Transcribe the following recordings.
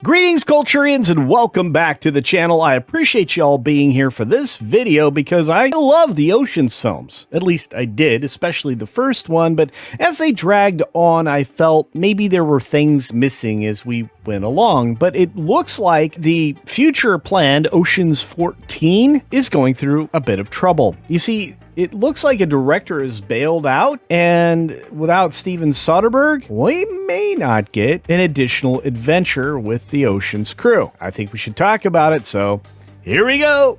Greetings, Culturians, and welcome back to the channel. I appreciate y'all being here for this video because I love the Oceans films. At least I did, especially the first one, but as they dragged on, I felt maybe there were things missing as we went along. But it looks like the future planned Oceans 14 is going through a bit of trouble. You see, it looks like a director is bailed out, and without Steven Soderbergh, we may not get an additional adventure with the Oceans crew. I think we should talk about it, so here we go!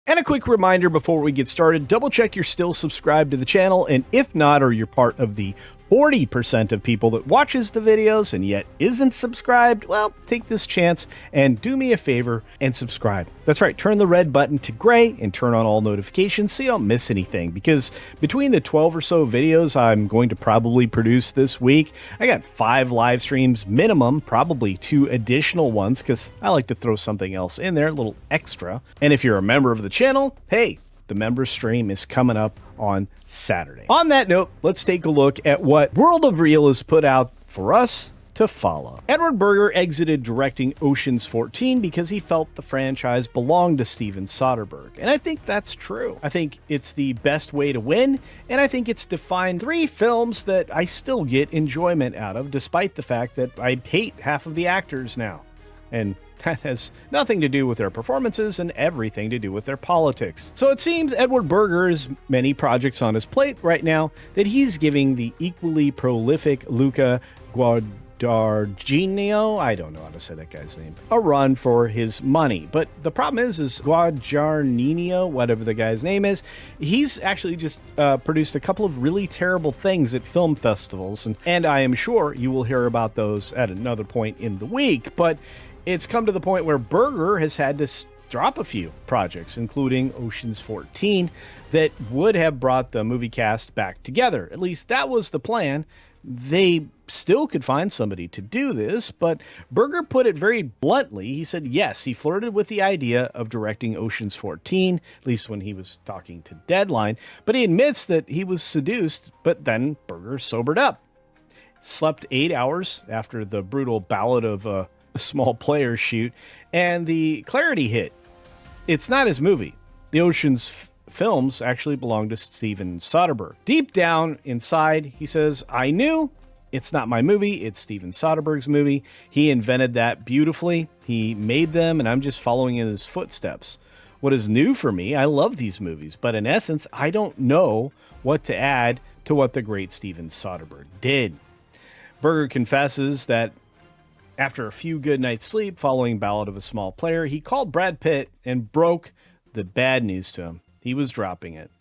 And a quick reminder before we get started, double check you're still subscribed to the channel, and if not, or you're part of the 40% of people that watches the videos and yet isn't subscribed, well, take this chance and do me a favor and subscribe. That's right, turn the red button to gray and turn on all notifications so you don't miss anything, because between the 12 or so videos I'm going to probably produce this week, I got 5 live streams minimum, probably 2 additional ones, because I like to throw something else in there, a little extra. And if you're a member of the channel, hey, the member stream is coming up on Saturday. On that note, let's take a look at what World of Real has put out for us to follow. Edward Berger exited directing Oceans 14 because he felt the franchise belonged to Steven Soderbergh. And I think that's true. I think it's the best way to win, and I think it's defined 3 films that I still get enjoyment out of, despite the fact that I hate half of the actors now. And that has nothing to do with their performances and everything to do with their politics. So it seems Edward Berger has many projects on his plate right now that he's giving the equally prolific Luca Guadagnino, I don't know how to say that guy's name, a run for his money. But the problem is Guadagnino, whatever the guy's name is, he's actually just produced a couple of really terrible things at film festivals. And I am sure you will hear about those at another point in the week. But it's come to the point where Berger has had to drop a few projects, including Oceans 14, that would have brought the movie cast back together. At least that was the plan. They still could find somebody to do this, but Berger put it very bluntly. He said, yes, he flirted with the idea of directing Oceans 14, at least when he was talking to Deadline, but he admits that he was seduced, but then Berger sobered up. Slept 8 hours after the brutal ballad of a small player shoot, and the clarity hit. It's not his movie. The Oceans films actually belong to Steven Soderbergh. Deep down inside, he says, I knew it's not my movie, it's Steven Soderbergh's movie. He invented that beautifully. He made them, and I'm just following in his footsteps. What is new for me, I love these movies, but in essence, I don't know what to add to what the great Steven Soderbergh did. Berger confesses that after a few good nights' sleep following Ballad of a Small Player, he called Brad Pitt and broke the bad news to him. He was dropping it.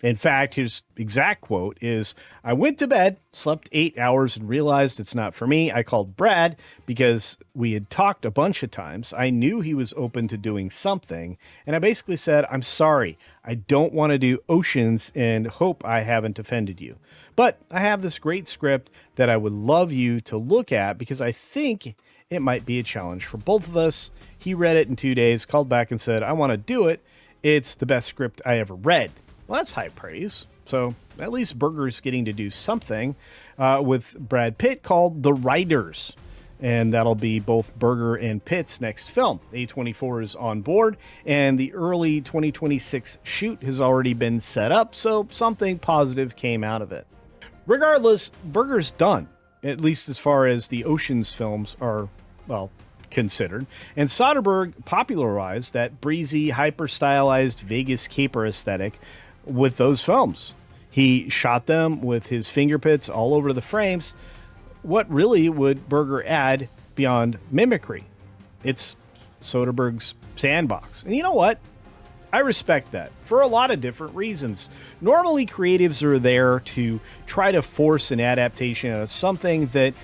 In fact, his exact quote is, I went to bed, slept 8 hours, and realized it's not for me. I called Brad because we had talked a bunch of times. I knew he was open to doing something, and I basically said, I'm sorry. I don't want to do Oceans and hope I haven't offended you. But I have this great script that I would love you to look at because I think it might be a challenge for both of us. He read it in 2 days, called back and said, I want to do it. It's the best script I ever read. Well, that's high praise. So at least Berger's getting to do something with Brad Pitt called The Writers. And that'll be both Berger and Pitt's next film. A24 is on board, and the early 2026 shoot has already been set up, so something positive came out of it. Regardless, Berger's done, at least as far as the Oceans films are, well, considered. And Soderbergh popularized that breezy, hyper-stylized Vegas caper aesthetic with those films. He shot them with his fingerprints all over the frames. What really would Berger add beyond mimicry? It's Soderbergh's sandbox. And you know what? I respect that for a lot of different reasons. Normally, creatives are there to try to force an adaptation of something that,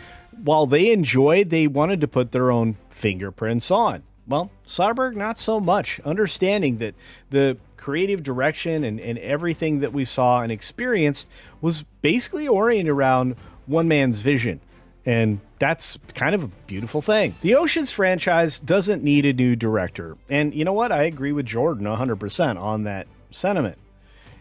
while they enjoyed, they wanted to put their own fingerprints on. Well, Soderbergh, not so much, understanding that the creative direction and everything that we saw and experienced was basically oriented around one man's vision. And that's kind of a beautiful thing. The Oceans franchise doesn't need a new director. And you know what? I agree with Jordan 100% on that sentiment.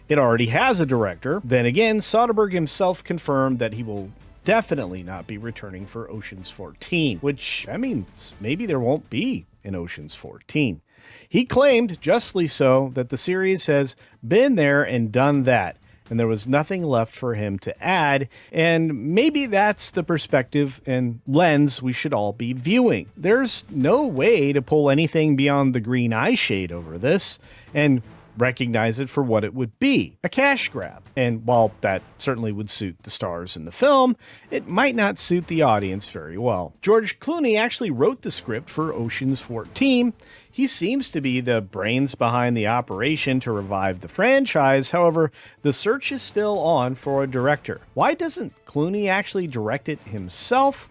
It already has a director. Then again, Soderbergh himself confirmed that he will definitely not be returning for Ocean's 14, which, I mean, maybe there won't be an Ocean's 14. He claimed, justly so, that the series has been there and done that, and there was nothing left for him to add, and maybe that's the perspective and lens we should all be viewing. There's no way to pull anything beyond the green eye shade over this, and recognize it for what it would be, a cash grab. And while that certainly would suit the stars in the film, it might not suit the audience very well. George Clooney actually wrote the script for Ocean's 14. He seems to be the brains behind the operation to revive the franchise. However, the search is still on for a director. Why doesn't Clooney actually direct it himself?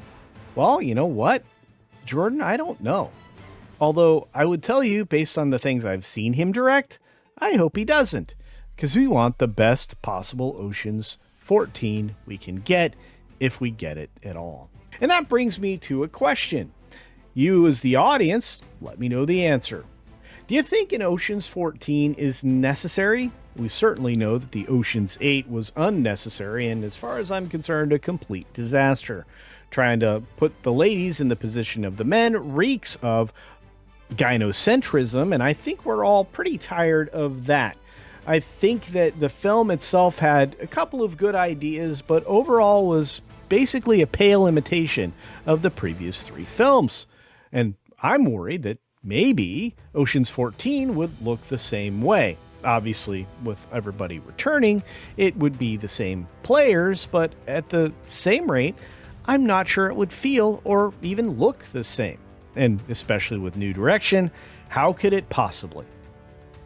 Well, you know what, Jordan, I don't know. Although I would tell you, based on the things I've seen him direct, I hope he doesn't, because we want the best possible Ocean's 14 we can get, if we get it at all. And that brings me to a question. You, as the audience, let me know the answer. Do you think an Ocean's 14 is necessary? We certainly know that the Ocean's 8 was unnecessary, and as far as I'm concerned, a complete disaster. Trying to put the ladies in the position of the men reeks of gynocentrism, and I think we're all pretty tired of that. I think that the film itself had a couple of good ideas, but overall was basically a pale imitation of the previous 3 films. And I'm worried that maybe Ocean's 14 would look the same way. Obviously, with everybody returning, it would be the same players, but at the same rate, I'm not sure it would feel or even look the same. And especially with new direction, how could it possibly?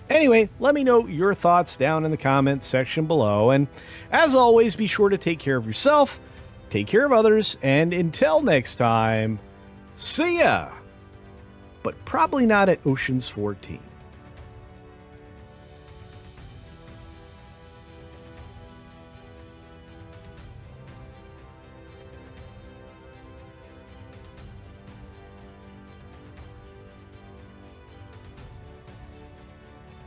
Anyway, let me know your thoughts down in the comments section below. And as always, be sure to take care of yourself, take care of others, and until next time, see ya! But probably not at Ocean's 14.